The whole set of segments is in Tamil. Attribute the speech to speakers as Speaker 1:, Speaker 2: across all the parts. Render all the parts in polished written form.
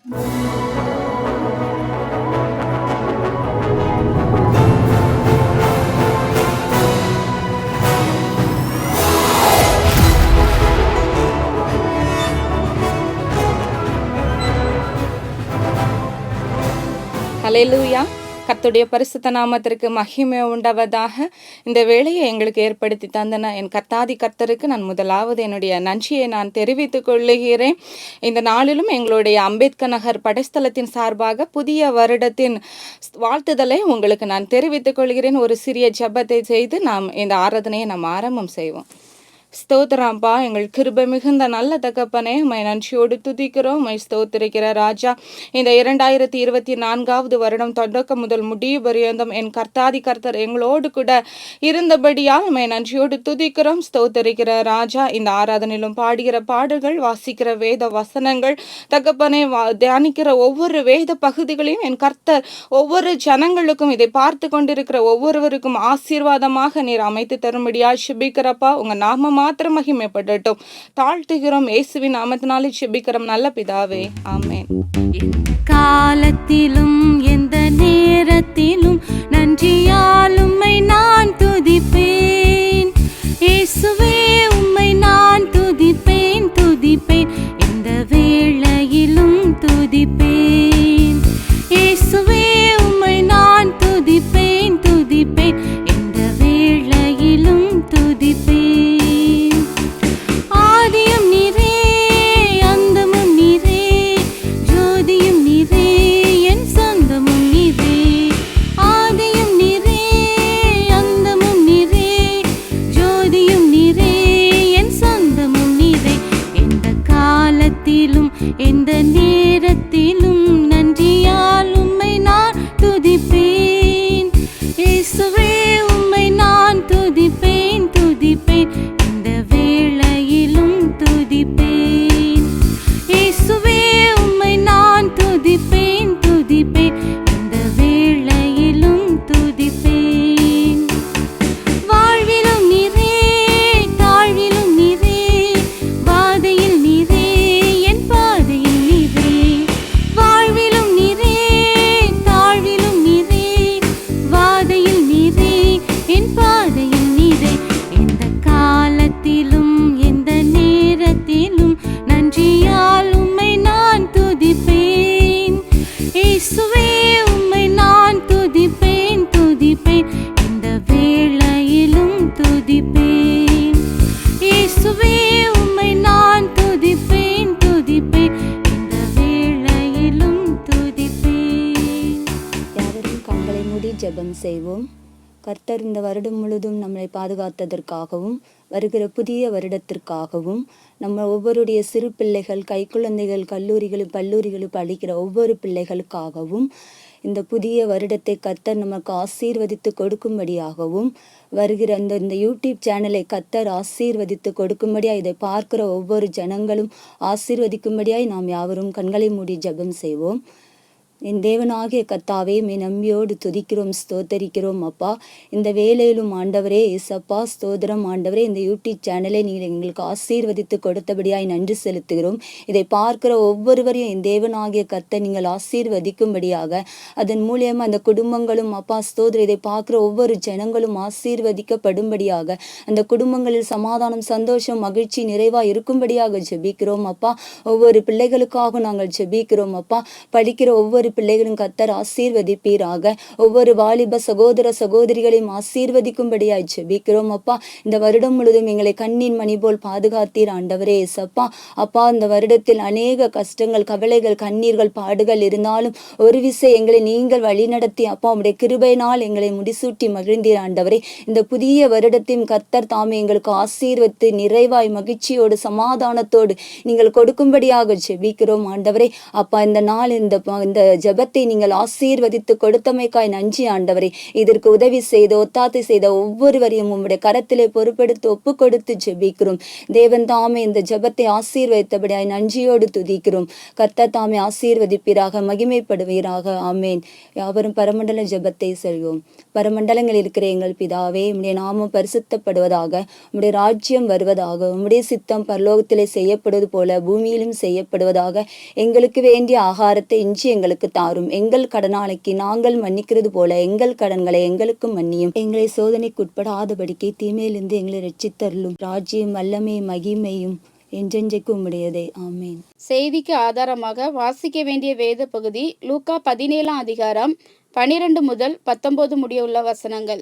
Speaker 1: ஹல்லேலூயா. கர்த்தருடைய பரிசுத்த நாமத்திற்கு மகிமை உண்டாவதாக. இந்த வேளையை எங்களுக்கு ஏற்படுத்தி தந்தன என் கர்த்தாதி கர்த்தருக்கு நான் முதலாவது என்னுடைய நன்றியை நான் தெரிவித்துக் கொள்ளுகிறேன். இந்த நாளிலும் எங்களுடைய அம்பேத்கர் நகர் படைஸ்தலத்தின் சார்பாக புதிய வருடத்தின் வாழ்த்துதலை உங்களுக்கு நான் தெரிவித்துக் கொள்கிறேன். ஒரு சிறிய ஜெபத்தை செய்து நாம் இந்த ஆராதனையை நாம் ஆரம்பம் செய்வோம். ஸ்தோத்திரம்பா, எங்கள் கிருபை மிகுந்த நல்ல தகப்பனே, உம்மை நன்றியோடு துதிக்கிறோம். உம்மை ஸ்தோத்திரிக்கிற ராஜா, இந்த 2024 வருடம் தொடக்கம் முதல் முடிவு பரியந்தம் என் கர்த்தாதி கர்த்தர் எங்களோடு கூட இருந்தபடியால் உம்மை நன்றியோடு துதிக்கிறோம், ஸ்தோத்திரிக்கிற ராஜா. இந்த ஆராதனையிலும் பாடுகிற பாடல்கள், வாசிக்கிற வேத வசனங்கள் தகப்பனே, தியானிக்கிற ஒவ்வொரு வேத பகுதிகளையும் என் கர்த்தர் ஒவ்வொரு ஜனங்களுக்கும், இதை பார்த்து கொண்டிருக்கிற ஒவ்வொருவருக்கும் ஆசீர்வாதமாக நீர் அமைத்து தரும்படியால் ஜெபிக்கிறப்பா. உங்க நாம மாத்திரம் மகிமைப்படட்டும். தாழ்த்துகிறோம் இயேசுவின் நாமத்தினாலே ஜெபிக்கிறோம் நல்ல பிதாவே, ஆமென்.
Speaker 2: காலத்திலும் எந்த நேரத்திலும் நன்றியால் உம்மை நான் துதிப்பேன். இயேசுவே, உம்மை நான் துதிப்பேன், துதிப்பேன், எந்த வேளையிலும் துதிப்பேன். இயேசுவே, உம்மை நான் துதிப்பேன், துதிப்பேன், எந்த வேளையிலும் துதிப்பேன். ஆதியும் நீரே, அந்தமும் நீரே, ஜோதியும் நீரே, என் சொந்தமும் நீரே. ஆதியும் நீரே, அந்தமும் நீரே, ஜோதியும் நீரே, என் சொந்தமும் நீரே. எந்த காலத்திலும் எந்த நேரத்திலும் நன்றியால் உம்மை நான் துதிப்பேன். இயேசுவே, உம்மை நான் துதிப்பேன், துதிப்பேன், இந்த வேளையிலும் துதிப்பேன். இயேசுவே, உம்மை நான் துதிப்பேன், துதிப்பேன், இந்த வேளையிலும் துதிப்பேன். வாழ்விலும் நீரே, தாழ்விலும் நீரே, பாதையில் நீரே, என் பாதையில் நீரே. வாழ்விலும் நீரே, தாழ்விலும் நீரே, பாதையில் நீரே, என் பாதையில் நீரே. எந்த காலத்திலும் எந்த நேரத்திலும் நன்றியால் உம்மை நான் துதிப்பேன். இயேசுவே, உம்மை நான் துதிப்பேன், துதிப்பேன், இந்த வேளையிலும் துதிப்பேன். இயேசுவே, உம்மை நான் துதிப்பேன், துதிப்பேன், இந்த வேளையிலும் துதிப்பேன்.
Speaker 3: யாவரும் கண்களை மூடி ஜெபம் செய்வோம். கர்த்தர் இந்த வருடம் முழுதும் நம்மளை பாதுகாத்ததற்காகவும் வருகிற புதிய வருடத்திற்காகவும் நம்ம ஒவ்வொருடைய சிறு பிள்ளைகள், கைக்குழந்தைகள், கல்லூரிகளும் பல்லூரிகளும் படிக்கிற ஒவ்வொரு பிள்ளைகளுக்காகவும் இந்த புதிய வருடத்தை கர்த்தர் நமக்கு ஆசீர்வதித்து கொடுக்கும்படியாகவும் வருகிற இந்த யூடியூப் சேனலை கர்த்தர் ஆசீர்வதித்து கொடுக்கும்படியாக இதை பார்க்கிற ஒவ்வொரு ஜனங்களும் ஆசீர்வதிக்கும்படியாய் நாம் யாவரும் கண்களை மூடி ஜெபம் செய்வோம். என் தேவனாகிய கர்த்தாவே, மே நம்பியோடு துதிக்கிறோம், ஸ்தோத்தரிக்கிறோம் அப்பா. இந்த வேலையிலும் ஆண்டவரே ஏசப்பா, ஸ்தோத்திரம் ஆண்டவரே. இந்த யூடியூப் சேனலை நீங்கள் எங்களுக்கு ஆசீர்வதித்து கொடுத்தபடியாய் நன்றி செலுத்துகிறோம். இதை பார்க்கிற ஒவ்வொருவரையும் என் தேவனாகிய கர்த்தர் நீங்கள் ஆசீர்வதிக்கும்படியாக, அதன் மூலியமாக அந்த குடும்பங்களும் அப்பா ஸ்தோத்திரம், இதை பார்க்கிற ஒவ்வொரு ஜனங்களும் ஆசீர்வதிக்கப்படும்படியாக, அந்த குடும்பங்களில் சமாதானம், சந்தோஷம், மகிழ்ச்சி நிறைவாக இருக்கும்படியாக ஜெபிக்கிறோம் அப்பா. ஒவ்வொரு பிள்ளைகளுக்காக நாங்கள் ஜெபிக்கிறோம் அப்பா. படிக்கிற ஒவ்வொரு பிள்ளைகளும் கர்த்தர் ஆசீர்வதிப்பீராக. ஒவ்வொரு வாலிப சகோதர சகோதரிகளையும் ஆசீர்வதிக்கும்படியாய் ஜெபிக்கிறோம் அப்பா. இந்த வருடம் முழுதும் எங்களை கண்ணின் மணி போல் பாதுகாத்தீர் ஆண்டவரே ஏசப்பா. அப்பா, இந்த வருடத்தில் அநேக கஷ்டங்கள், கவலைகள், கண்ணீர்கள், பாடுகள் இருந்தாலும் ஒரு விசை எங்களை நீங்கள் வழிநடத்தி அப்பா உம்முடைய கிருபையினால் எங்களை முடிசூட்டி மகிழ்ந்தீர் ஆண்டவரே. இந்த புதிய வருடத்தையும் கர்த்தர் தாமே எங்களுக்கு ஆசீர்வதித்து நிறைவாய் மகிழ்ச்சியோடு சமாதானத்தோடு நீங்கள் கொடுக்கும்படியாக ஜெபிக்கிறோம் ஆண்டவரே. அப்பா, இந்த நாள் இந்த ஜெபத்தை நீங்கள் ஆசீர்வதித்து கொடுத்தமைக்காய் நன்றி ஆண்டவரே. இதற்கு உதவி செய்த ஒத்தாத்தை செய்த ஒவ்வொருவரையும் உம்முடைய கரத்திலே பொறுப்பெடுத்து ஒப்பு கொடுத்து ஜெபிக்கிறோம். தேவன் தாமே இந்த ஜெபத்தை ஆசீர்வதித்தபடியாய் நன்றியோடு துதிக்கிறோம். கர்த்தர் தாமே ஆசீர்வதிப்பீராக, மகிமைப்படுவீராக. ஆமேன். யாவரும் பரமண்டல ஜெபத்தை செல்வோம். பரமண்டலங்கள் இருக்கிற எங்கள் பிதாவே, உம்முடைய நாமம் பரிசுத்தப்படுவதாக, உம்முடைய ராஜ்யம் வருவதாக, உம்முடைய சித்தம் பரலோகத்திலே செய்யப்படுவது போல பூமியிலும் செய்யப்படுவதாக. எங்களுக்கு வேண்டிய ஆகாரத்தை இன்று எங்களுக்கு தாரும். எங்கள் கடனாளிக்கு நாங்கள் மன்னிக்கிறது போல எங்கள் கடன்களை எங்களுக்கு மன்னியும். எங்களை சோதனைக்குட்படாதபடிக்கு தீமையிலிருந்து எங்களை ரட்சித்தருளும். ராஜ்யம் வல்லமை மகிமையும் என்றென்றைக்கு உம்முடையதே. ஆமேன்.
Speaker 4: செய்திக்கு ஆதாரமாக வாசிக்க வேண்டிய வேத பகுதி லூக்கா 17ஆம் அதிகாரம் 12 முதல் 19 முடிய உள்ள வசனங்கள்.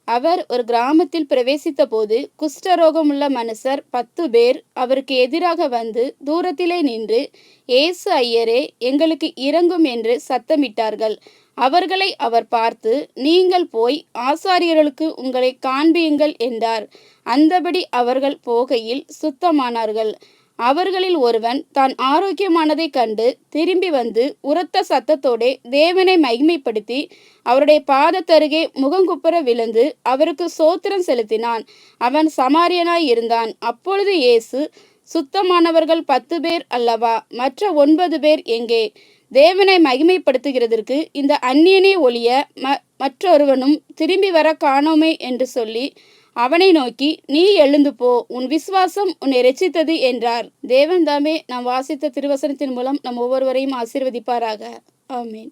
Speaker 4: அவர் ஒரு கிராமத்தில் பிரவேசித்த போது குஷ்டரோகமுள்ள மனுஷர் 10 பேர் அவருக்கு எதிராக வந்து தூரத்திலே நின்று, இயேசு ஐயரே, எங்களுக்கு இரங்கும் என்று சத்தமிட்டார்கள். அவர்களை அவர் பார்த்து, நீங்கள் போய் ஆசாரியர்களுக்கு உங்களை காண்பியுங்கள் என்றார். அந்தபடி அவர்கள் போகையில் சுத்தமானார்கள். அவர்களில் ஒருவன் தான் ஆரோக்கியமானதைக் கண்டு திரும்பி வந்து உரத்த சத்தத்தோடே தேவனை மகிமைப்படுத்தி அவருடைய பாதத்தருகே முகங்குப்புற விழுந்து அவருக்கு சோத்திரம் செலுத்தினான். அவன் சமாரியனாய் இருந்தான். அப்பொழுது இயேசு, சுத்தமானவர்கள் 10 பேர் அல்லவா, மற்ற 9 பேர் எங்கே? தேவனை மகிமைப்படுத்துகிறதற்கு இந்த அந்நியனே ஒழிய மற்றொருவனும் திரும்பி வர காணோமே என்று சொல்லி அவனை நோக்கி, நீ எழுந்து போ, உன் விசுவாசம் உன்னை ரட்சித்தது என்றார். தேவன் தாமே நாம் வாசித்த திருவசனத்தின் மூலம் நம் ஒவ்வொருவரையும் ஆசீர்வதிப்பாராக. ஆமீன்.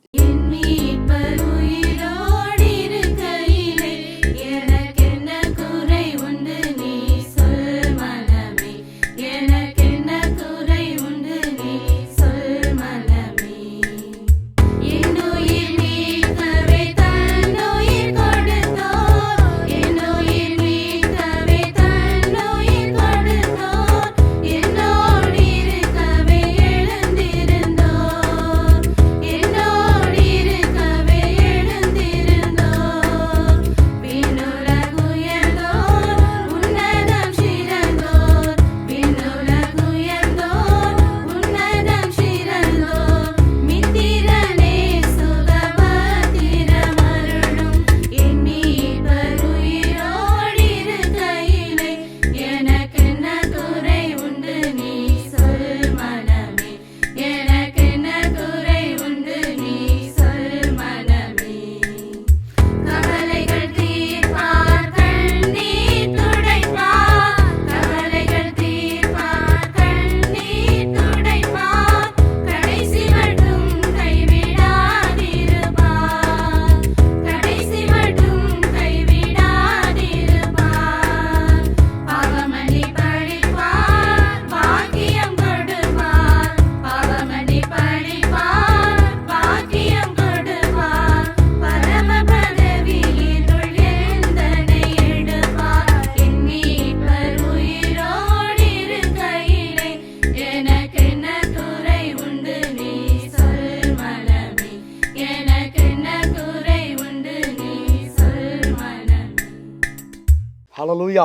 Speaker 5: ஹல்லேலூயா.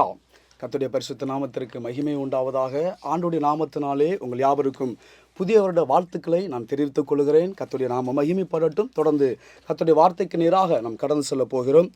Speaker 5: கர்த்தருடைய பரிசுத்த நாமத்திற்கு மகிமை உண்டாவதாக. ஆண்டவருடைய நாமத்தினாலே உங்கள் யாவருக்கும் புதிய வருட வாழ்த்துக்களை நான் தெரிவித்துக் கொள்கிறேன். கர்த்தருடைய நாம மகிமைப்படட்டும். தொடர்ந்து கர்த்தருடைய வார்த்தைக்கு நேராக நாம் கடந்து செல்ல போகிறோம்.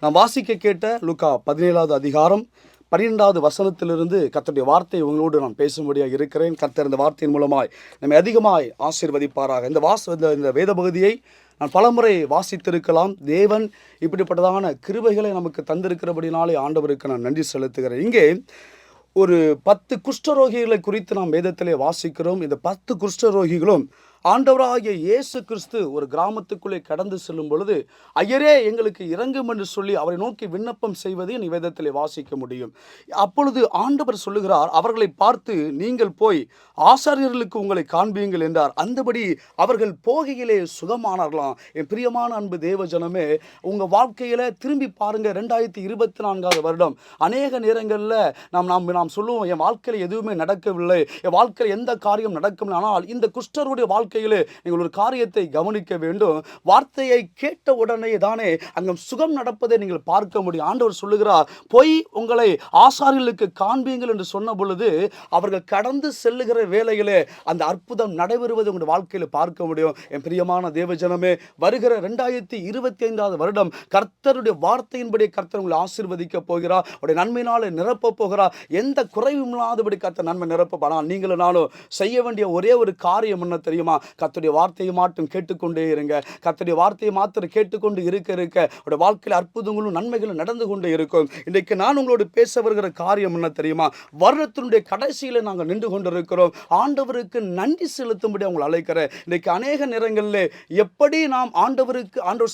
Speaker 5: நாம் வாசிக்க கேட்ட லூக்கா 17ஆவது அதிகாரம் 12வது வசனத்திலிருந்து கர்த்தருடைய வார்த்தை உங்களோடு நான் பேசும்படியாக இருக்கிறேன். கர்த்தர் இந்த வார்த்தையின் மூலமாய் நம்மை அதிகமாய் ஆசீர்வதிப்பாராக. இந்த வேத பகுதியை நான் பலமுறை வாசித்திருக்கலாம். தேவன் இப்படிப்பட்டதான கிருபைகளை நமக்கு தந்திருக்கிறபடினாலே ஆண்டவருக்கு நான் நன்றி செலுத்துகிறேன். இங்கே ஒரு 10 குஷ்டரோகிகளை குறித்து நாம் வேதத்திலே வாசிக்கிறோம். இந்த 10 குஷ்டரோகிகளும் ஆண்டவராகிய இயேசு கிறிஸ்து ஒரு கிராமத்துக்குள்ளே கடந்து செல்லும் பொழுது, ஐயரே எங்களுக்கு இறங்கும் என்று சொல்லி அவரை நோக்கி விண்ணப்பம் செய்வதை நிவேதத்திலே வாசிக்க முடியும். அப்பொழுது ஆண்டவர் சொல்லுகிறார், அவர்களை பார்த்து நீங்கள் போய் ஆசாரியர்களுக்கு உங்களை காண்பீங்கள் என்றார். அந்தபடி அவர்கள் போகையிலே சுகமானார்களாம். என் பிரியமான அன்பு தேவ ஜனமே, உங்கள் வாழ்க்கையில் திரும்பி பாருங்க. 2024வது வருடம் அநேக நேரங்களில் நாம் சொல்லுவோம், என் வாழ்க்கையில் எதுவுமே நடக்கவில்லை, என் வாழ்க்கையில் எந்த காரியம் நடக்கவில்லை. ஆனால் இந்த குஷ்டருடைய வாழ்க்கை வாழ்க்கையிலே நீங்கள் ஒரு காரியத்தை கவனிக்க வேண்டும். வார்த்தையை கேட்ட உடனே தானே அங்கே சுகம் நடப்பதை நீங்கள் பார்க்க முடியும். ஆண்டவர் சொல்லுகிறார், போய் உங்களை ஆசாரியர்களுக்கு காண்பீங்கள் என்று சொன்ன பொழுது அவர்கள் கடந்து செல்லுகிற வேளையிலே அந்த அற்புதம் நடைபெறுவதை உங்களுடைய வாழ்க்கையில் பார்க்க முடியும். என் பிரியமான தேவஜனமே, வருகிற 2025 வருடம் கர்த்தருடைய வார்த்தையின்படி கர்த்தர் உங்களை ஆசீர்வதிக்க போகிறார். அவருடைய நன்மையினாலே நிரப்ப போகிறார். எந்த குறைவும் இல்லாதபடி கர்த்தர் நன்மை நிரப்பப்படாமல் நீங்களும் நானும் செய்ய வேண்டிய ஒரே ஒரு காரியம் என்ன தெரியுமா? கர்த்தருடைய வார்த்தையை மாட்டும் கேட்டுக்கொண்டே இருங்க. கர்த்தருடைய வார்த்தையை மாத்திரம் கேட்டுக்கொண்டு இருக்க இருக்க உடைய வாழ்க்கையில் அற்புதங்களும் நன்மைகளும் நடந்து கொண்டே இருக்கும். இன்றைக்கு நான் உங்களோடு பேச வருகிற காரியம் என்ன தெரியுமா? வருடத்தினுடைய கடைசியில் நாங்கள் நின்று கொண்டிருக்கிறோம். ஆண்டவருக்கு நன்றி செலுத்தும்படி அவங்களை அழைக்கிறேன். இன்றைக்கு அநேக நேரங்களில் எப்படி நாம் ஆண்டவர்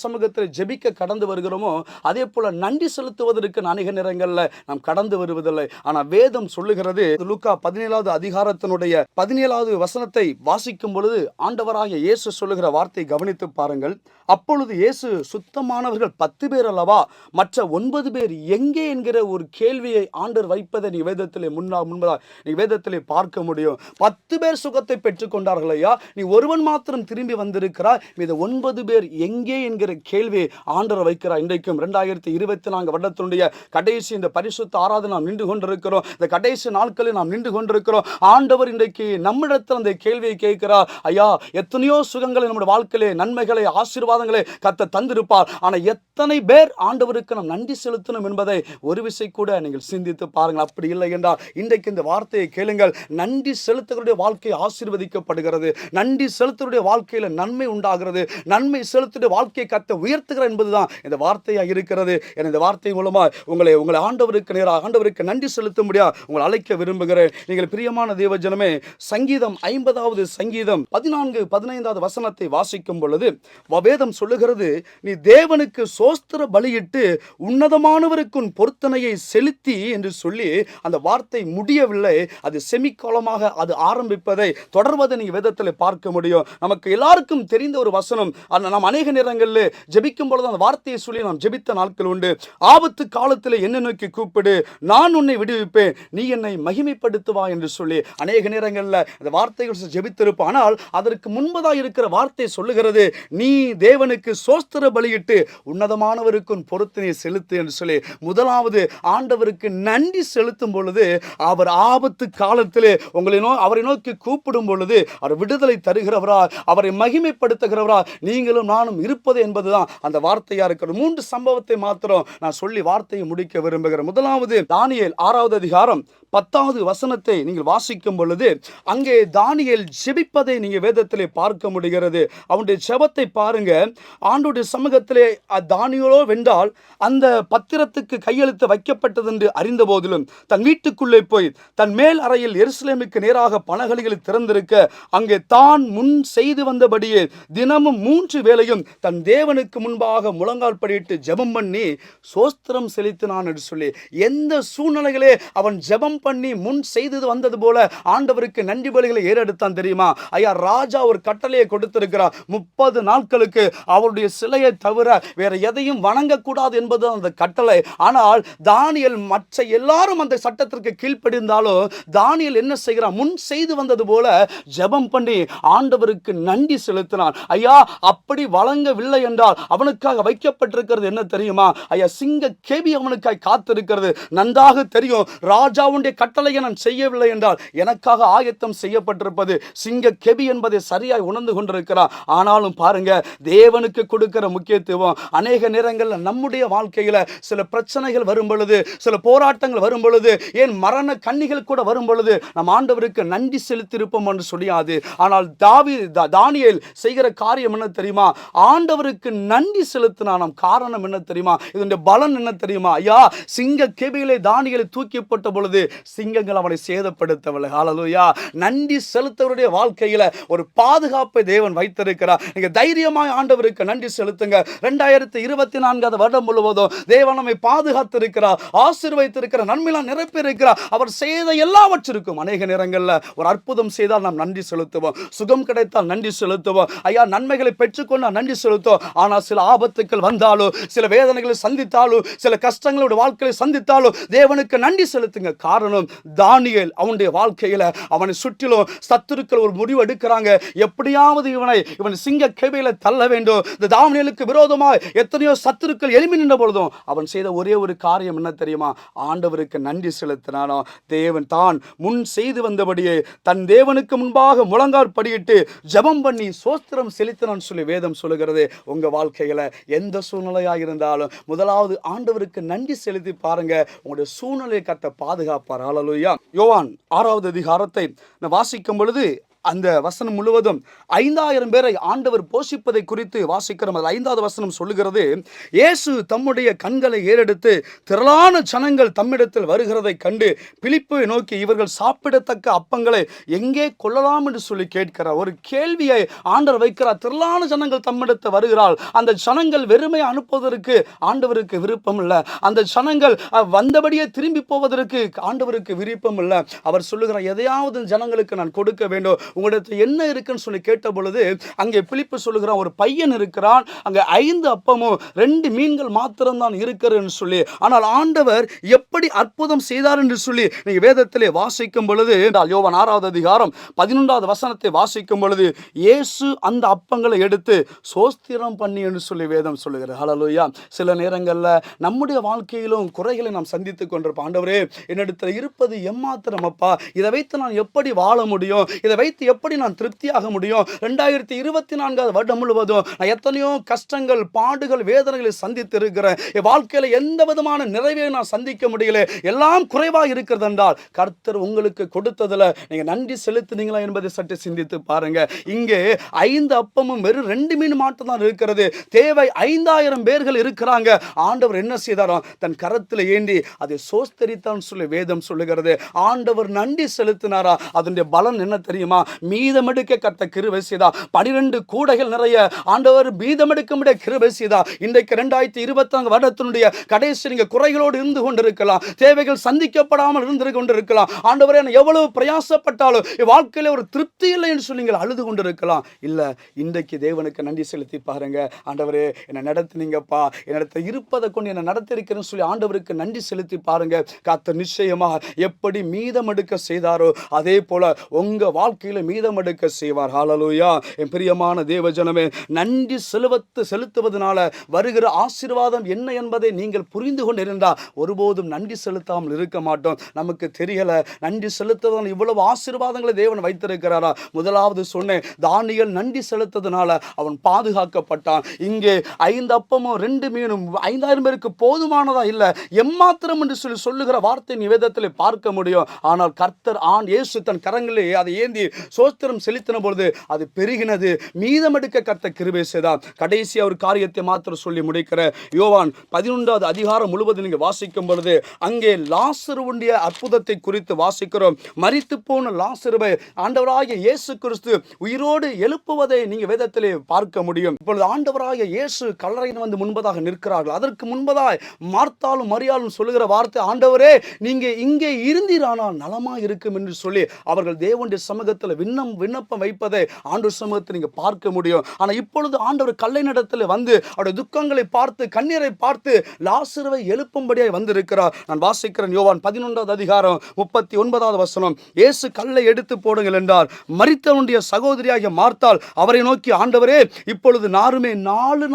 Speaker 5: சமூகத்தில் ஜெபிக்க கடந்து வருகிறோமோ அதே போல நன்றி செலுத்துவதற்கு அநேக நேரங்களில் நாம் கடந்து வருவதில்லை. ஆனால் வேதம் சொல்லுகிறது, லூக்கா 17வது அதிகாரத்தினுடைய 17வது வசனத்தை வாசிக்கும் பொழுது ஆண்டவராகிய இயேசு சொல்லுகிற வார்த்தை கவனித்து பாருங்கள். அப்பொழுது இயேசு, சுத்தமானவர்கள் 10 பேர் அல்லவா, மற்ற 9 பேர் எங்கே என்கிற ஒரு கேள்வியை ஆண்டவர் வைப்பதை நீ வேதத்திலே முன்பதாக நீ வேதத்திலே பார்க்க முடியும். 10 பேர் சுகத்தை பெற்றுக் கொண்டார்கள் ஐயா, நீ ஒருவன் மாத்திரம் திரும்பி வந்திருக்கிறாய், மீது 9 பேர் எங்கே என்கிற கேள்வி ஆண்டவர் வைக்கிறார். இன்றைக்கும் 2024 வருடத்தினுடைய கடைசி இந்த பரிசுத்த ஆராதனை நாம் நின்று கொண்டிருக்கிறோம். இந்த கடைசி நாட்களில் நாம் நின்று கொண்டிருக்கிறோம். ஆண்டவர் இன்றைக்கு நம்மிடத்தில் அந்த கேள்வியை கேட்கிறார். ஐயா, எத்தனையோ சுகங்களை நம்முடைய வாழ்க்கையிலே, நன்மைகளை, ஆசீர்வாதங்களை கர்த்தர் தந்திருப்பார். ஆனால் எத்தனை பேர் ஆண்டவருக்கு நாம் நன்றி செலுத்தணும் என்பதை ஒரு விசை கூட நீங்கள் சிந்தித்து பாருங்கள். அப்படி இல்லை என்றால் இன்றைக்கு இந்த வார்த்தையை கேளுங்கள். நன்றி செலுத்துகளுடைய வாழ்க்கை ஆசீர்வதிக்கப்படுகிறது. நன்றி செலுத்துடைய வாழ்க்கையில் நன்மை உண்டாகிறது. நன்மை செலுத்துடைய வாழ்க்கையை கர்த்தர் உயர்த்துகிறார் என்பதுதான் இந்த வார்த்தையாக இருக்கிறது. இந்த வார்த்தை மூலமாக உங்களை ஆண்டவருக்கு நேராக ஆண்டவருக்கு நன்றி செலுத்தும்படியா உங்களை அழைக்க விரும்புகிறேன். நீங்கள் பிரியமான தேவஜனமே, சங்கீதம் 50வது சங்கீதம் 14-15வது வசனத்தை வாசிக்கும் பொழுது வேதம் சொல்லுகிறது, நீ தேவனுக்கு சோஸ்திர பலியிட்டு உன்னதமானவருக்கு உன் பொருத்தனையை செலுத்தி என்று சொல்லி அந்த வார்த்தை முடியவில்லை. அது செமிக்காலமாக அது ஆரம்பிப்பதை தொடர்வதை நீங்க வேதத்தில் பார்க்க முடியும். நமக்கு எல்லாருக்கும் தெரிந்த ஒரு வசனம். நாம் அநேக நேரங்களில் ஜெபிக்கும் பொழுது அந்த வார்த்தையை சொல்லி நாம் ஜெபித்த நாட்கள் உண்டு. ஆபத்து காலத்தில் என்னை நோக்கி கூப்பிடு, நான் உன்னை விடுவிப்பேன், நீ என்னை மகிமைப்படுத்துவா என்று சொல்லி அநேக நேரங்களில் அந்த வார்த்தைகள் ஜெபித்திருப்போம். ஆனால் அதற்கு முன்பதாக இருக்கிற வார்த்தை சொல்லுகிறது, நீ தேவனுக்கு சோஸ்திர பலியிட்டு உன்னதமானவருக்கு பொருத்தனை செலுத்து என்று சொல்லி முதலாவது ஆண்டவருக்கு நன்றி செலுத்தும் பொழுது அவர் ஆபத்து காலத்திலே அவரை நோக்கி கூப்பிடும் பொழுது அவர் விடுதலை தருகிறவரா, அவரை மகிமைப்படுத்துகிறவரா நீங்களும் நானும் இருப்பது என்பதுதான் அந்த வார்த்தையா இருக்கிறது. 3 சம்பவத்தை மாத்திரம் நான் சொல்லி வார்த்தையை முடிக்க விரும்புகிறேன். முதலாவது தானியேல் 6வது அதிகாரம் 10வது வசனத்தை நீங்கள் வாசிக்கும் பொழுது அங்கே தானியேல் ஜெபிப்பதை நீங்க வேதத்திலே பார்க்க முடிகிறது. அவனுடைய ஜெபத்தை பாருங்க. ஆண்டவருடைய சமூகத்திலே தானியேலோ வென்றால் அந்த பத்திரத்துக்கு கையெழுத்து வைக்கப்பட்டது என்று அறிந்த போதிலும் தன் வீட்டுக்குள்ளே போய் தன் மேல் அறையில் எருசலேமுக்கு நேராக பலகணிகளை திறந்திருக்க அங்கே தான் முன் செய்து வந்தபடியே தினமும் 3 வேளையும் தன் தேவனுக்கு முன்பாக முழங்கால் படியிட்டு ஜெபம் பண்ணி சோஸ்திரம் செலுத்தினான் என்று சொல்லி எந்த சூழ்நிலைகளே அவன் ஜெபம் பண்ணி முன் செய்தது வந்தது போல ஆண்டவருக்கு நன்றி பலிகளை ஏறெடுத்தான் தெரியுமா? ஐயா, ராஜா ஒரு கட்டளையை கொடுத்திருக்கிறார். 30 நாட்களுக்கு அவருடைய சிலையை தவிர வேற எதையும் வணங்கக்கூடாது என்பது அந்த கட்டளை. ஆனால் தானியேல் மற்ற எல்லாரும் அந்த சட்டத்திற்கு கீழ்ப்படிந்தாலும் தானியேல் என்ன செய்கிறான்? முன் செய்து வந்தது போல ஜெபம் பண்ணி ஆண்டவருக்கு நன்றி செலுத்தினான். ஐயா, அப்படி வழங்கவில்லை என்றால் அவனுக்காக வைக்கப்பட்டிருக்கிறது என்ன தெரியுமா? ஐயா, சிங்க கேபி அவனுக்காக காத்திருக்கிறது. நன்றாக தெரியும், ராஜாவுடைய கட்டளையை நான் செய்யவில்லை என்றால் எனக்காக ஆயத்தம் செய்யப்பட்டிருப்பது சிங்க கெபி என்பதை சரியாய் உணர்ந்து கொண்டிருக்கிறார். ஆனாலும் பாருங்க, தேவனுக்கு கொடுக்கிற முக்கியத்துவம் அநேக நேரங்களில் நம்முடைய வாழ்க்கையில சில பிரச்சனைகள் வரும் பொழுது, சில போராட்டங்கள் வரும் பொழுது, ஏன் மரண கண்ணிகள் கூட வரும் பொழுது நம் ஆண்டவருக்கு நன்றி செலுத்தியிருப்போம் என்று சொல்லியாது. ஆனால் தானியேல் செய்கிற காரியம் என்ன தெரியுமா? ஆண்டவருக்கு நன்றி செலுத்தினான். காரணம் என்ன தெரியுமா? இதனுடைய பலன் என்ன தெரியுமா? ஐயா, சிங்க கெபியிலே தானியேலை தூக்கி போட்ட பொழுது சிங்கங்கள் அவனை சேதப்படுத்தவில்லை. ஹல்லேலூயா. நன்றி செலுத்தவருடைய வாழ்க்கையில ஒரு பாதுகாப்பை தேவன் வைத்திருக்கிறார். நீங்க தைரியமாய் ஆண்டவருக்கு நன்றி செலுத்துங்க. 2024 வருடம் முழுவதும் தேவன் நம்மை பாதுகாத்திருக்கிறார், ஆசீர்வதித்திருக்கிறார், நன்மையால் நிரப்பி இருக்கிறார். அவர் செய்த எல்லாவற்றிற்கும் அநேக நேரங்களில் ஒரு அற்புதம் செய்தால் நாம் நன்றி செலுத்துவோம், சுகம் கிடைத்தால் நன்றி செலுத்துவோம், ஐயா நன்மைகளை பெற்றுக்கொண்டால் நன்றி செலுத்துவோம். ஆனால் சில ஆபத்துக்கள் வந்தாலும், சில வேதனைகளை சந்தித்தாலும், சில கஷ்டங்களோட வாழ்க்கையை சந்தித்தாலும் தேவனுக்கு நன்றி செலுத்துங்க. காரணம், தானியேல் அவனுடைய வாழ்க்கையில அவனை சுற்றிலும் சத்துருக்கள் ஒரு முடிவு எடுக்கிறாங்க. இருந்தாங்க. எப்படியாவது இவன் சிங்க கேபில தள்ள வேண்டும். இந்த தானியேலுக்கு விரோதமாய் எத்தனையோ சத்துருக்கள் எழும்பி நின்ற பொழுதும் அவன் செய்த ஒரே ஒரு காரியம் என்ன தெரியுமா? ஆண்டவருக்கு நன்றி செலுத்தினானோ. தேவன் தான் முன் செய்து வந்தபடியே தன் தேவனுக்கு முன்பாக முழங்கால் படியிட்டு ஜெபம் பண்ணி சோஸ்திரம் செலுத்தினான்னு சொல்லி வேதம் சொல்லுகிறது. உங்க வாழ்க்கையில எந்த சூழ்நிலையாக இருந்தாலும் முதலாவது ஆண்டவருக்கு நன்றி செலுத்தி பாருங்க. உங்களுடைய சூழ்நிலையை கர்த்தர் பாதுகாப்பார். ஹல்லேலூயா. யோவான் 6வது அதிகாரத்தை வாசிக்கும் பொழுது அந்த வசனம் முழுவதும் 5000 பேரை ஆண்டவர் போஷிப்பதை குறித்து வாசிக்கிறோம். 5வது வசனம் சொல்லுகிறது, இயேசு தம்முடைய கண்களை ஏறெடுத்து திரளான ஜனங்கள் தம்மிடத்தில் வருகிறதை கண்டு பிலிப்பை நோக்கி, இவர்கள் சாப்பிடத்தக்க அப்பங்களை எங்கே கொள்ளலாம் என்று சொல்லி கேட்கிறார். ஒரு கேள்வியை ஆண்டவர் வைக்கிறார். திரளான ஜனங்கள் தம்மிடத்தில் வருகிறாள். அந்த ஜனங்கள் வெறுமை அனுப்புவதற்கு ஆண்டவருக்கு விருப்பம் இல்லை. அந்த ஜனங்கள் வந்தபடியே திரும்பி போவதற்கு ஆண்டவருக்கு விருப்பம் இல்லை. அவர் சொல்லுகிறார், எதையாவது ஜனங்களுக்கு நான் கொடுக்க வேண்டும். உங்களிடத்தில் என்ன இருக்குன்னு சொல்லி கேட்ட பொழுது அங்கே பிலிப்பு சொல்லுகிறான், ஒரு பையன் இருக்கிறான், அங்கே 5 அப்பமும் 2 மீன்கள் மாத்திரம்தான் இருக்கிறதுன்னு சொல்லி. ஆனால் ஆண்டவர் எப்படி அற்புதம் செய்தார் என்று சொல்லி நீங்க வேதத்திலே வாசிக்கும் பொழுது, யோவான் 6வது அதிகாரம் 11வது வசனத்தை வாசிக்கும் பொழுது, இயேசு அந்த அப்பங்களை எடுத்து சோஸ்திரம் பண்ணி என்று சொல்லி வேதம் சொல்லுகிறது. ஹல்லேலூயா. சில நேரங்களில் நம்முடைய வாழ்க்கையிலும் குறைகளை நாம் சந்தித்துக் கொண்டிருப்போம். ஆண்டவரே, என்னிடத்தில் இருப்பது எம்மாத்திரம் அப்பா, இதை வைத்து நான் எப்படி வாழ முடியும்? இதை வைத்து எப்படி நான் திருப்தியாக முடியும்? 2024 வருடம் முழுவதும் நான் எத்தனையோ கஷ்டங்கள், பாடுகள், வேதனைகளை சந்தித்து இருக்கிறேன். என் வாழ்க்கையில எந்த விதமான நிறைவை நான் சந்திக்க முடியல, எல்லாம் குறைவாக இருக்கிறது என்றால் கர்த்தர் உங்களுக்கு கொடுத்ததுல நீங்க நன்றி செலுத்தினீங்களா என்பதை சற்று சிந்தித்து பாருங்க. இங்கே 5 அப்பமும் வெறும் 2 மீன் மட்டும் தான் இருக்கிறது. தேவை 5000 பேர்கள் இருக்கிறாங்க. ஆண்டவர் என்ன செய்தாராம்? தன் கரத்தில் ஏந்தி அதை சோஸ்தரித்தான் சொல்லி வேதம் சொல்லுகிறது. ஆண்டவர் நன்றி செலுத்தினாரா? அதனுடைய பலன் என்ன தெரியுமா? மீதமெடுக்க கர்த்தர் கிருபை செய்தார். 12 கூடைகள் நிறைய ஆண்டவர் மீதமெடுக்கும்படியாக கிருபை செய்தார். இன்றைக்கு 2024 வருடத்தினுடைய கடைசி நீங்க குறைகளோடு இருந்து கொண்டிருக்கலாம், தேவைகள் சந்திக்கப்படாமல் இருந்து கொண்டிருக்கலாம். ஆண்டவரே, எவ்வளவு பிரயாசப்பட்டாலும் வாழ்க்கையில ஒரு திருப்தி இல்லை என்று சொல்லி நீங்கள் அழுது கொண்டிருக்கலாம். இல்ல, இன்றைக்கு தேவனுக்கு நன்றி செலுத்தி பாருங்க. ஆண்டவரே, என்னை நடத்தினீங்கப்பா, என்னிடத்தில் இருப்பதை கொண்டு என்னை நடத்திருக்கிறேன்னு சொல்லி ஆண்டவருக்கு நன்றி செலுத்தி பாருங்க. கர்த்தர் நிச்சயமாக எப்படி மீதமெடுக்க செய்தாரோ அதே போல உங்க வாழ்க்கையில மீதமெடுக்க செய்வார். ஹல்லேலூயா. என் பிரியமான தேவஜனமே, நன்றி செலுத்துவதனால வருகிற ஆசீர்வாதம் என்ன என்பதை நீங்கள் புரிந்து கொண்டிருந்தால் ஒருபோதும் நன்றி செலுத்தாமல் இருக்க மாட்டோம். நமக்கு தெரியல நன்றி செலுத்துவதால் இவ்வளவு ஆசீர்வாதங்களை தேவன் வைத்திருக்கிறாரா? முதலாவது சொன்னேன், தானியேல் நன்றி செலுத்ததுனால அவன் பாதுகாக்கப்பட்டான். இங்கே 5 அப்பமும் 2 மீனும் 5000 பேருக்கு போதுமானதா இல்லை, எம்மாத்திரம் என்று சொல்லி சொல்லுகிற வார்த்தை நிவேதத்தில் பார்க்க முடியும். ஆனால் கர்த்தர் இயேசு தன் கரங்களிலே அதை ஏந்தி சோஸ்திரம் செலுத்தின பொழுது அது பெருகினது. மீதமெடுக்க கர்த்தர் கிருபை செய்தார். கடைசியா ஒரு காரியத்தை மாத்திரம் சொல்லி முடிக்கிற யோவான் 11வது அதிகாரம் முழுவதும் நீங்க வாசிக்கும் பொழுது அங்கே லாசருவுடைய அற்புதத்தை குறித்து வாசிக்கிறோம். மரித்து போன லாசருவை ஆண்டவராகிய இயேசு கிறிஸ்து உயிரோடு எழுப்புவதை நீங்க வேதத்திலே பார்க்க முடியும். இப்பொழுது ஆண்டவராகிய இயேசு கல்லறையில் வந்து முன்பதாக நிற்கிறார்கள். அதற்கு முன்பதாய் மார்த்தாலும் மரியாளும் சொல்லுகிற வார்த்தை, ஆண்டவரே, நீங்க இங்கே இருந்தீரானால் நலமா இருக்கும் என்று சொல்லி அவர்கள் தேவனுடைய சமூகத்தில் விண்ணப்பம் வைப்பதை ஆண்டவர் சமூகத்தில் நீங்க பார்க்க முடியும். ஆனா இப்பொழுது ஆண்டவர் கல்லை நடத்தில் வந்து அவருடைய துக்கங்களை பார்த்து, கண்ணீரை பார்த்து லாசருவை எழுப்பும்படியாய் வந்திருக்கிறார். நான் வாசிக்கிறேன் யோவான் 11வது அதிகாரம் 39வது வசனம். இயேசு கல்லை எடுத்து போடுங்கள் என்றார். மரித்தவனுடைய சகோதரியாகிய மார்த்தாள் அவரை நோக்கி, ஆண்டவரே, இப்பொழுது நாருமே 4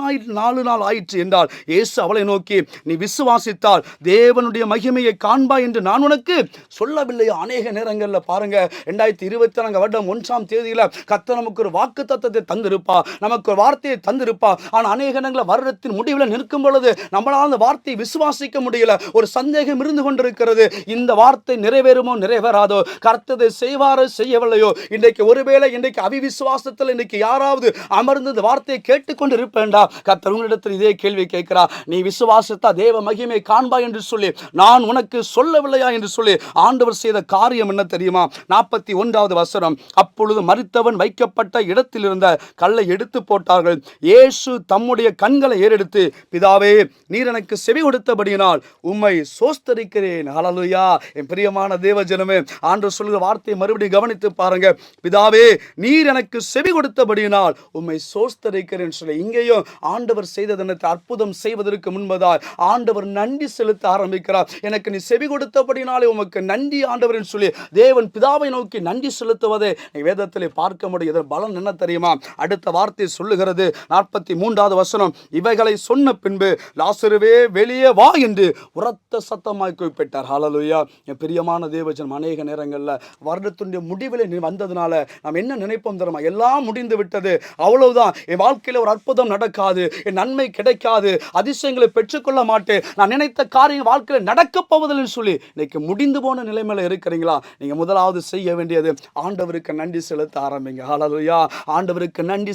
Speaker 5: நாள் ஆயிற்று என்றால். இயேசு அவளை நோக்கி, நீ விசுவாசித்தால் தேவனுடைய மகிமையை காண்பாய் என்று நான் உனக்கு சொல்லவில்லையா? அநேக நேரங்களில் பாருங்க, 2024 வருடம் 1ஆம் தேதியில கர்த்தர் நமக்கு ஒரு வாக்குத்தத்தத்தை தந்திருப்பா, நமக்கு ஒரு வார்த்தையை தந்திருப்பா. ஆனால் அநேக நேரங்களில் வருடத்தின் முடிவில் நிற்கும் பொழுது நம்மளால் அந்த வார்த்தையை விசுவாசிக்க முடியல. ஒரு சந்தேகம் இருந்து கொண்டிருக்கிறது. இந்த வார்த்தை நிறைவேறுமோ நிறைவேறாதோ, கர்த்தர் செய்வாரோ செய்யவில்லையோ. இன்றைக்கு ஒருவேளை இன்றைக்கு அவிவிசுவாசத்தில் இன்றைக்கு யாராவது அமர்ந்து இந்த வார்த்தையை கேட்டுக்கொண்டு இருப்பேன்டா, கர்த்தர் உங்களிடத்தில் இதே கேள்வி கேட்கிறார். நீ விசுவாசித்தா தேவ மகிமை காண்பாய் என்று சொல்லி நான் உனக்கு சொல்லவில்லையா என்று சொல்லி ஆண்டவர் செய்த காரியம் என்ன தெரியுமா? 41வது வசனம். அப்பொழுது மரித்தவன் வைக்கப்பட்ட இடத்தில் இருந்த கல்லை எடுத்து போட்டார்கள். இயேசு தம்முடைய கண்களை ஏறெடுத்து, பிதாவே, நீர் எனக்கு செவி கொடுத்தபடியினால் உம்மை சோஸ்தரிக்கிறேன். ஹல்லேலூயா. என் பிரியமான தேவஜனமே, ஆண்டவர் சொல்கிற வார்த்தையை மறுபடியும் கவனித்து பாருங்க. பிதாவே, நீர் எனக்கு செவி கொடுத்தபடியினால் உம்மை சோஸ்தரிக்கிறேன் சொல்லி இங்கேயும் ஆண்டவர் செய்தது அற்புதம் செய்வதற்கு முன்பதாய் ஆண்டவர் நன்றி செலுத்த ஆரம்பிக்கிறார். எனக்கு நீ செவி கொடுத்தபடினாலே உமக்கு நன்றி ஆண்டவர் சொல்லி தேவன் பிதாவை நோக்கி நன்றி செலுத்துவதை என்பதை வேதத்திலே பார்க்க முடியும். இதன் பலன் என்ன தெரியுமா? அடுத்த வார்த்தை சொல்லுகிறது 43வது வசனம், இவைகளை சொன்ன பின்பு லாசருவே வெளியே வா என்று உரத்த சத்தமாய் கூப்பிட்டார். ஹல்லேலூயா. என் பிரியமான தேவஜனம், அநேக நேரங்களில் வருடத்துடைய முடிவில் வந்ததுனால நாம் என்ன நினைப்போம் தெரியுமா? எல்லாம் முடிந்து விட்டது, அவ்வளவுதான், என் வாழ்க்கையில் ஒரு அற்புதம் நடக்காது, என் நன்மை கிடைக்காது, அதிசயங்களை பெற்றுக்கொள்ள மாட்டேன், நான் நினைத்த காரியம் வாழ்க்கையில் நடக்கப் போவதில்லைன்னு சொல்லி இன்னைக்கு முடிந்து போன நிலைமையில இருக்கிறீங்களா? நீங்க முதலாவது செய்ய வேண்டியது ஆண்டவருக்கு நன்றி செலுத்த ஆரம்பிங்க. ஹல்லேலூயா. ஆண்டவருக்கு நன்றி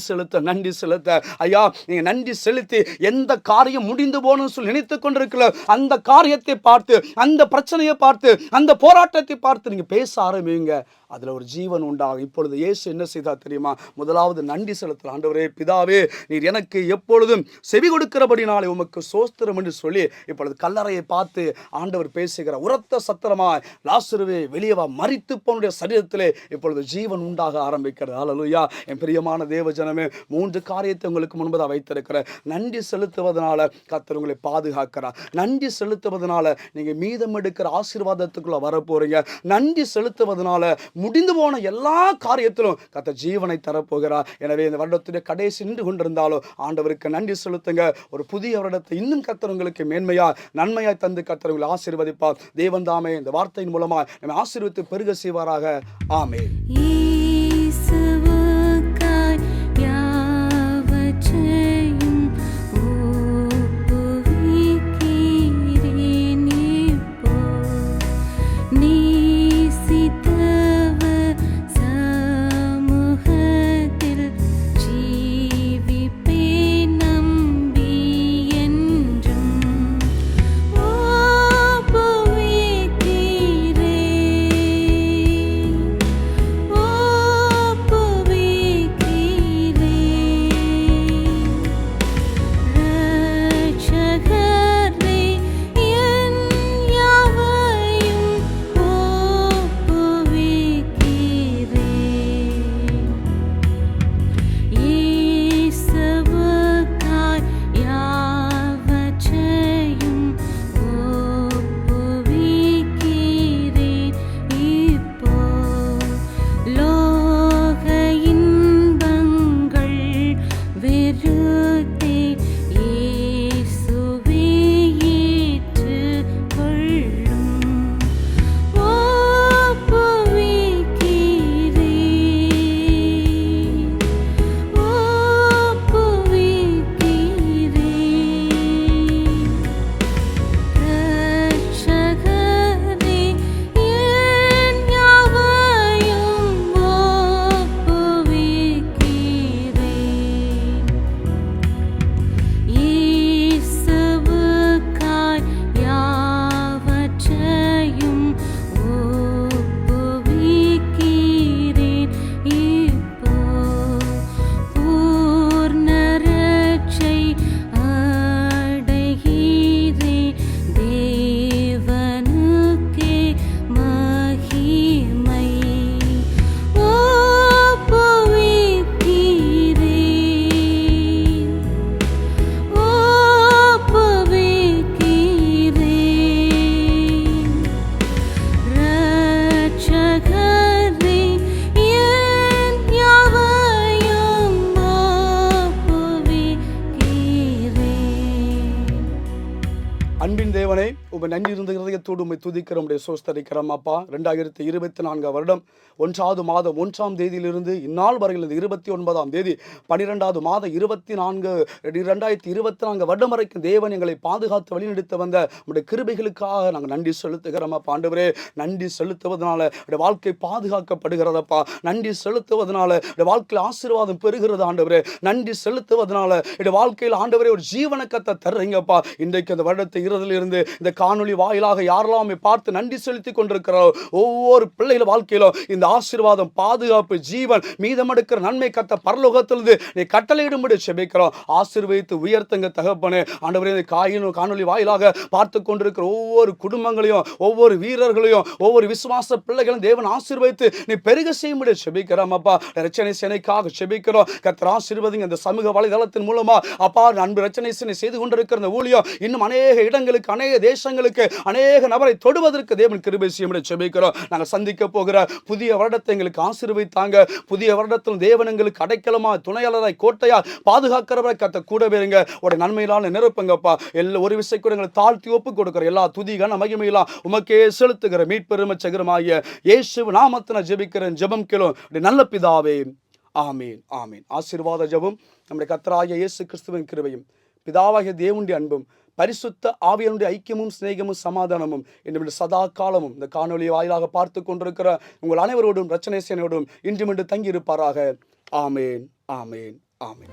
Speaker 5: செலுத்த ஐயா, நீங்க நன்றி செலுத்தி எந்த காரியம் முடிந்து போகணும்னு சொல்லி நினைத்துக் கொண்டிருக்கல அந்த காரியத்தை பார்த்து, அந்த பிரச்சனையை பார்த்து, அந்த போராட்டத்தை பார்த்து நீங்க பேச ஆரம்பிங்க. அதுல ஒரு ஜீவன் உண்டாகும். இப்பொழுது இயேசு என்ன செய்தார் தெரியுமா? முதலாவது நன்றி செலுத்தல். ஆண்டவரே, பிதாவே, நீர் எனக்கு எப்பொழுதும் செவி கொடுக்கிறபடினாலே உமக்கு சோஸ்திரம் என்று சொல்லி இப்பொழுது கல்லறையை பார்த்து ஆண்டவர் பேசுகிறார். உரத்த சத்தமாய், லாசருவே வெளியே வா, மரித்து போனுடைய சரீரத்திலே இப்பொழுது ஜீவன் உண்டாக ஆரம்பிக்கிறது. ஹல்லேலூயா. என் பிரியமான தேவஜனமே, 3 காரியத்தை உங்களுக்கு முன்பதாக வைத்திருக்கிறேன். நன்றி செலுத்துவதனால கர்த்தர் உங்களை பாதுகாக்கிறார். நன்றி செலுத்துவதனால நீங்க மீதம் எடுக்கிற ஆசீர்வாதத்துக்குள்ள வர போறீங்க. நன்றி செலுத்துவதனால முடிந்து போன எல்லா காரியத்திலும் கர்த்தர் ஜீவனை தரப்போகிறார். எனவே இந்த வருடத்துடைய கடைசி நின்று கொண்டிருந்தாலும் ஆண்டவருக்கு நன்றி செலுத்துங்க. ஒரு புதிய வருடத்தை இன்னும் கர்த்தர் உங்களுக்கு மேன்மையாய் நன்மையாய் தந்து கர்த்தர் உங்களை ஆசீர்வதிப்பார். தேவன் தாமே இந்த வார்த்தையின் மூலமாக நம்மை ஆசீர்வதித்து பெருக செய்வாராக. ஆமென்.
Speaker 2: இயேசுவுக்காய் யாவற்றையும் ஒப்புவிக்கிறேன் இப்போ. நேசித்தவர் சமூகத்தில் ஜீவிப்பேன் நம்பி என்றும்
Speaker 5: தேவனே, உமை நன்றி இருந்த இதயத்தோடு உம்மை துதிக்கிறோம், உம்முடைய சோஸ்தரிக்கிறோம் அப்பா. 2024 வருடம் 1வது மாதம் 1ஆம் தேதியிலிருந்து இந்நாள் வரையில் 29ஆம் தேதி 12வது மாதம் 2024 வருடம் வரைக்கும் தேவன் எங்களை பாதுகாத்து வழிநடத்த வந்த உம்முடைய கிருபைகளுக்காக நாங்கள் நன்றி செலுத்துகிறோம் அப்பா. ஆண்டவரே, நன்றி செலுத்துவதனால உடைய வாழ்க்கை பாதுகாக்கப்படுகிறதப்பா. நன்றி செலுத்துவதனால உடைய வாழ்க்கையில் ஆசீர்வாதம் பெறுகிறது ஆண்டவரே. நன்றி செலுத்துவதனால உடைய வாழ்க்கையில் ஆண்டவரே ஒரு ஜீவனக்கத்தை தர்றீங்கப்பா. இன்றைக்கு அந்த வருடத்தை இருந்து இந்த காணொளி வாயிலாக யாரெல்லாம் பார்த்து நன்றி செலுத்தி கொண்டிருக்கிறோம், ஒவ்வொரு பிள்ளைகள் வாழ்க்கையிலும் இந்த ஆசீர்வாதம், பாதுகாப்பு, ஜீவன், மீதமெடுக்கிற நன்மை கத்த பரலோகத்திலிருந்து நீ கட்டளையிடும்படி செபிக்கிறோம். ஆசீர்வதித்து உயர்த்துங்க தகப்பனே. ஆண்டவரே, இந்த காணொளி வாயிலாக பார்த்து கொண்டிருக்கிற ஒவ்வொரு குடும்பங்களையும், ஒவ்வொரு வீரர்களையும், ஒவ்வொரு விசுவாச பிள்ளைகளும் தேவன் ஆசீர்வதித்து நீ பெருக செய்யும்படி செபிக்கிறோம் அப்பா. ரட்சணை சேனைக்காக செபிக்கிறோம். கர்த்தர் ஆசீர்வதிங்க. இந்த சமூக வலைதளத்தின் மூலமா அப்பா அன்பு ரட்சணை சேனை செய்து கொண்டிருக்கிற இந்த ஊழியம் இன்னும் அநேக இடங்களுக்கு, அநேக தேசங்களுக்கு ஆசீர்வாதங்களுக்கு அநேக நபரை தொடுவதற்கு தேவன் கிருபை செய்யும் என்று ஜெபிக்கிறோம். நாங்கள் சந்திக்க போகிற புதிய வருடத்தை எங்களுக்கு ஆசீர்வதித்தாங்க. புதிய வருடத்தில் தேவன் எங்களுக்கு அடைக்கலமா, துணையாளராய், கோட்டையா பாதுகாக்கிறவரை கத்த கூடவே இருங்க. உடைய நன்மையிலான நிரப்புங்கப்பா. ஒரு விஷயம் கூட எங்களை தாழ்த்தி ஒப்பு கொடுக்கிற எல்லா துதிகான மகிமையெல்லாம் உமக்கே செலுத்துகிற மீட்பெருமை சகரமாகிய இயேசு நாமத்தின ஜெபிக்கிறேன். ஜெபம் கேளும் நல்ல பிதாவே, ஆமீன் ஆமீன். ஆசீர்வாத ஜெபம். நம்முடைய கர்த்தராகிய இயேசு கிறிஸ்துவின் கிருபையும் பிதாவாகிய தேவனுடைய அன்பும் பரிசுத்த ஆவியனுடைய ஐக்கியமும் சிநேகமும் சமாதானமும் என்னுடைய சதா காலமும் இந்த காணொலி வாயிலாக பார்த்து கொண்டிருக்கிற உங்கள் அனைவரோடும் ரச்சனைசேனோடும் இன்றும் தங்கி இருப்பாராக. ஆமேன் ஆமேன் ஆமேன்.